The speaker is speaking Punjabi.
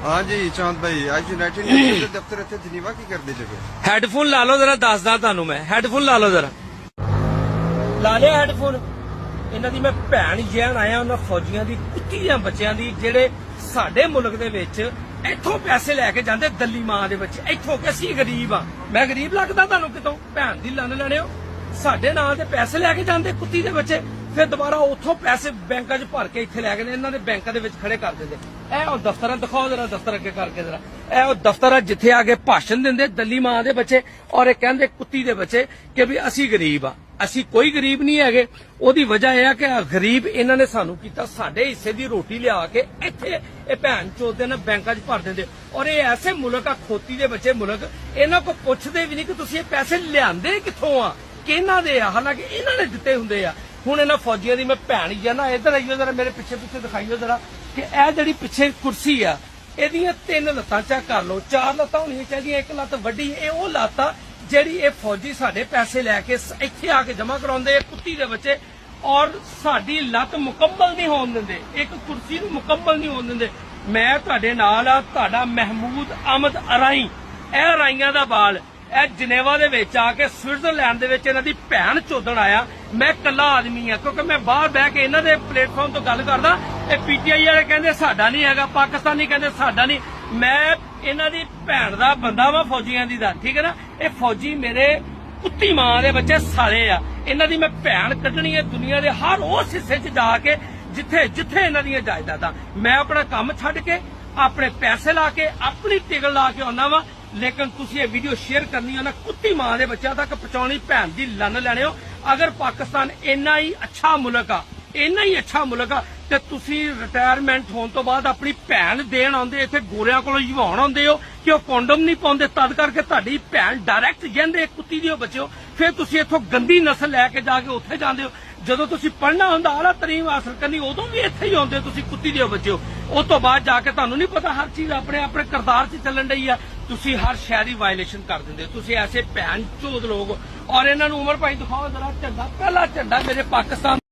हाँ जी चांद भाई आज यूनाइटेड नेशन ਦੇ ਦਫ਼ਤਰ ਇੱਥੇ ਜਨੀਵਾ ਕੀ ਕਰਦੇ ਜਗੇ ਹੈਡਫੋਨ ਲਾ ਲਓ ਜਰਾ, ਦੱਸਦਾ ਤੁਹਾਨੂੰ ਮੈਂ। ਹੈਡਫੋਨ ਲਾ ਲਓ ਜਰਾ, ਲਾ ਲਿਆ ਹੈਡਫੋਨ। ਇਹਨਾਂ ਦੀ ਮੈਂ ਭੈਣ ਜੈਨ ਆਇਆ ਉਹਨਾਂ ਫੌਜੀਆਂ ਦੀ ਕੁੱਤੀਆਂ ਬੱਚਿਆਂ ਦੀ ਜਿਹੜੇ ਸਾਡੇ ਮੁਲਕ ਦੇ ਵਿੱਚ ਇੱਥੋਂ ਪੈਸੇ ਲੈ ਕੇ ਜਾਂਦੇ ਦਿੱਲੀ ਮਾਂ ਦੇ ਬੱਚੇ ਇੱਥੋਂ ਕਿ ਅਸੀਂ ਗਰੀਬ ਆ। ਮੈਂ ਗਰੀਬ ਲੱਗਦਾ ਤੁਹਾਨੂੰ ਕਿਤੋਂ? ਭੈਣ ਦੀ ਲੰਨ ਲੈਣਿਓ ਸਾਡੇ ਨਾਂ ਤੇ ਪੈਸੇ ਲੈ ਕੇ ਜਾਂਦੇ ਕੁੱਤੀ ਦੇ ਬੱਚੇ, ਫਿਰ ਦੁਬਾਰਾ ਉੱਥੋਂ ਪੈਸੇ ਬੈਂਕਾਂ 'ਚ ਭਰ ਕੇ ਇੱਥੇ ਲੈ ਕੇ ਇਹਨਾਂ ਦੇ ਬੈਂਕਾਂ ਦੇ ਵਿੱਚ ਖੜੇ ਕਰ ਦਿੰਦੇ। ਇਹ ਉਹ ਦਫ਼ਤਰਾਂ ਦਿਖਾਓ ਜਰਾ, ਦਫ਼ਤਰ ਅੱਗੇ ਕਰਕੇ ਜਰਾ। ਇਹ ਉਹ ਦਫ਼ਤਰ ਆ ਜਿੱਥੇ ਆ ਕੇ ਭਾਸ਼ਣ ਦਿੰਦੇ ਦਿੱਲੀ ਮਾਂ ਦੇ ਬੱਚੇ ਔਰ ਇਹ ਕਹਿੰਦੇ ਕੁੱਤੀ ਦੇ ਬੱਚੇ ਕਿ ਵੀ ਅਸੀਂ ਗਰੀਬ ਆ। ਅਸੀਂ ਕੋਈ ਗਰੀਬ ਨਹੀਂ ਹੈਗੇ। ਉਹਦੀ ਵਜ੍ਹਾ ਇਹ ਆ ਕਿ ਗਰੀਬ ਇਹਨਾਂ ਨੇ ਸਾਨੂੰ ਕੀਤਾ, ਸਾਡੇ ਹਿੱਸੇ ਦੀ ਰੋਟੀ ਲਿਆ ਕੇ ਇੱਥੇ ਇਹ ਭੈਣ ਚੋਦ ਨੇ ਬੈਂਕਾਂ 'ਚ ਭਰ ਦਿੰਦੇ। ਔਰ ਇਹ ਐਸੇ ਮੁਲਕ ਆ ਖੋਤੀ ਦੇ ਬੱਚੇ ਮੁਲਕ, ਇਹਨਾਂ ਕੋ ਪੁੱਛਦੇ ਵੀ ਨਹੀਂ ਕਿ ਤੁਸੀਂ ਇਹ ਪੈਸੇ ਲਿਆਂਦੇ ਕਿੱਥੋਂ ਆ, ਕਿਹਨਾਂ ਦੇ ਆ, ਹਾਲਾਂਕਿ ਇਹਨਾਂ ਨੇ ਦਿੱਤੇ ਹੁੰਦੇ ਆ। ਹੁਣ ਇਹਨਾਂ ਫੌਜੀਆਂ ਦੀ ਮੈਂ ਭੈਣ ਹੀ ਆ ਨਾ, ਇੱਧਰ ਆਈਓ ਜਰਾ, ਮੇਰੇ ਪਿੱਛੇ ਪਿੱਛੇ ਦਿਖਾਈਓ ਜਰਾ ਕਿ ਇਹ ਜਿਹੜੀ ਪਿੱਛੇ ਕੁਰਸੀ ਆ ਇਹਦੀਆਂ 3 ਲੱਤਾਂ ਚੈੱਕ ਕਰ ਲਓ, 4 ਲੱਤਾਂ ਹੋਣੀਆਂ ਚਾਹੀਦੀਆਂ, 1 ਲੱਤ ਵੱਡੀ। ਇਹ ਉਹ ਲੱਤ ਆ ਜਿਹੜੀ ਇਹ ਫੌਜੀ ਸਾਡੇ ਪੈਸੇ ਲੈ ਕੇ ਇੱਥੇ ਆ ਕੇ ਜਮ੍ਹਾਂ ਕਰਾਉਂਦੇ ਕੁੱਤੀ ਦੇ ਬੱਚੇ, ਔਰ ਸਾਡੀ ਲੱਤ ਮੁਕੰਮਲ ਨਹੀਂ ਹੋਣ ਦਿੰਦੇ, ਇੱਕ ਕੁਰਸੀ ਨੂੰ ਮੁਕੰਮਲ ਨਹੀਂ ਹੋਣ ਦਿੰਦੇ। ਮੈਂ ਤੁਹਾਡੇ ਨਾਲ ਆ, ਤੁਹਾਡਾ ਮਹਿਮੂਦ ਅਹਿਮਦ ਅਰਾਈ, ਇਹ ਅਰਾਈਆਂ ਦਾ ਬਾਲ ਇਹ ਜਨੇਵਾ ਦੇ ਵਿੱਚ ਆ ਕੇ ਸਵਿਟਜ਼ਰਲੈਂਡ ਦੇ ਵਿੱਚ ਇਹਨਾਂ ਦੀ ਭੈਣ ਚੋਦਣ ਆਇਆ। ਮੈਂ ਇਕੱਲਾ ਆਦਮੀ ਆ ਕਿਉਂਕਿ ਮੈਂ ਬਾਹਰ ਬਹਿ ਕੇ ਇਹਨਾਂ ਦੇ ਪਲੇਟਫਾਰਮ ਤੋਂ ਗੱਲ ਕਰਦਾ। ਇਹ ਪੀਟੀਆਈ ਵਾਲੇ ਕਹਿੰਦੇ ਸਾਡਾ ਨਹੀਂ ਹੈਗਾ, ਪਾਕਿਸਤਾਨੀ ਕਹਿੰਦੇ ਸਾਡਾ ਨਹੀਂ। ਮੈਂ ਇਹਨਾਂ ਦੀ ਭੈਣ ਦਾ ਬੰਦਾ ਵਾ, ਫੌਜੀਆਂ ਦੀ ਦਾ, ਠੀਕ ਹੈ ਨਾ। ਇਹ ਫੌਜੀ ਮੇਰੇ ਕੁੱਤੀ ਮਾਂ ਦੇ ਬੱਚੇ ਸਾਲੇ ਆ। ਇਹਨਾਂ ਦੀ ਮੈਂ ਭੈਣ ਕੱਢਣੀ ਹੈ ਦੁਨੀਆ ਦੇ ਹਰ ਉਸ ਹਿੱਸੇ 'ਚ ਜਾ ਕੇ ਜਿੱਥੇ ਜਿੱਥੇ ਇਹਨਾਂ ਦੀਆਂ ਜਾਇਦਾਦਾਂ। ਮੈਂ ਆਪਣਾ ਕੰਮ ਛੱਡ ਕੇ ਆਪਣੇ ਪੈਸੇ ਲਾ ਕੇ ਆਪਣੀ ਟਿਕਟ ਲਾ ਕੇ ਆਉਣਾ ਵਾ, ਲੇਕਿਨ ਤੁਸੀਂ ਇਹ ਵੀਡੀਓ ਸ਼ੇਅਰ ਕਰਨੀ ਹੈ ਨਾ ਕੁੱਤੀ ਮਾਂ ਦੇ ਬੱਚਿਆਂ ਤੱਕ ਪਹੁੰਚਾਉਣੀ, ਭੈਣ ਦੀ ਲੰਨ ਲੈਣੇ ਹੋ। ਅਗਰ ਪਾਕਿਸਤਾਨ ਇੰਨਾ ਹੀ ਅੱਛਾ ਮੁਲਕ ਆ, ਇੰਨਾ ਹੀ ਅੱਛਾ ਮੁਲਕ ਆ, ਤੇ ਤੁਸੀਂ ਰਿਟਾਇਰਮੈਂਟ ਹੋਣ ਤੋਂ ਬਾਅਦ ਆਪਣੀ ਭੈਣ ਦੇਣ ਆਉਂਦੇ, ਇੱਥੇ ਗੋਰਿਆਂ ਕੋਲੋਂ ਜਵਾਉਣ ਆਉਂਦੇ ਹੋ ਕਿ ਉਹ ਕੰਡੋਮ ਨਹੀਂ ਪਾਉਂਦੇ, ਤਦ ਕਰਕੇ ਤੁਹਾਡੀ ਭੈਣ ਡਾਇਰੈਕਟ ਜਾਂਦੇ ਕੁੱਤੀ ਦੀ ਬੱਚਿਓ। ਫਿਰ ਤੁਸੀਂ ਇੱਥੋਂ ਗੰਦੀ ਨਸਲ ਲੈ ਕੇ ਜਾ ਕੇ ਉੱਥੇ ਜਾਂਦੇ ਹੋ। ਜਦੋਂ ਤੁਸੀਂ ਪੜ੍ਹਨਾ ਹੁੰਦਾ, ਆਲਾ ਤਰੀਮ ਹਾਸਲ ਕਰਨੀ, ਉਦੋਂ ਵੀ ਇੱਥੇ ਹੀ ਆਉਂਦੇ ਤੁਸੀਂ ਕੁੱਤੀ ਦੇ ਬੱਚਿਓ। ਉਸ ਤੋਂ ਬਾਅਦ ਜਾ ਕੇ ਤੁਹਾਨੂੰ ਨਹੀਂ ਪਤਾ ਹਰ ਚੀਜ਼ ਆਪਣੇ ਆਪਣੇ ਕਿਰਦਾਰ 'ਚ ਚੱਲਣ ਡਈ ਆ, ਤੁਸੀਂ ਹਰ ਸ਼ੈ ਦੀ ਵਾਇਲੇਸ਼ਨ ਕਰ ਦਿੰਦੇ ਹੋ। ਤੁਸੀਂ ਐਸੇ ਭੈਣ ਚੋਦ ਲੋਕ। ਔਰ ਇਹਨਾਂ ਨੂੰ ਉਮਰ ਭਾਈ ਦਿਖਾਓ ਜਰਾ ਝੰਡਾ, ਪਹਿਲਾ ਝੰਡਾ ਮੇਰੇ ਪਾਕਿਸਤਾਨ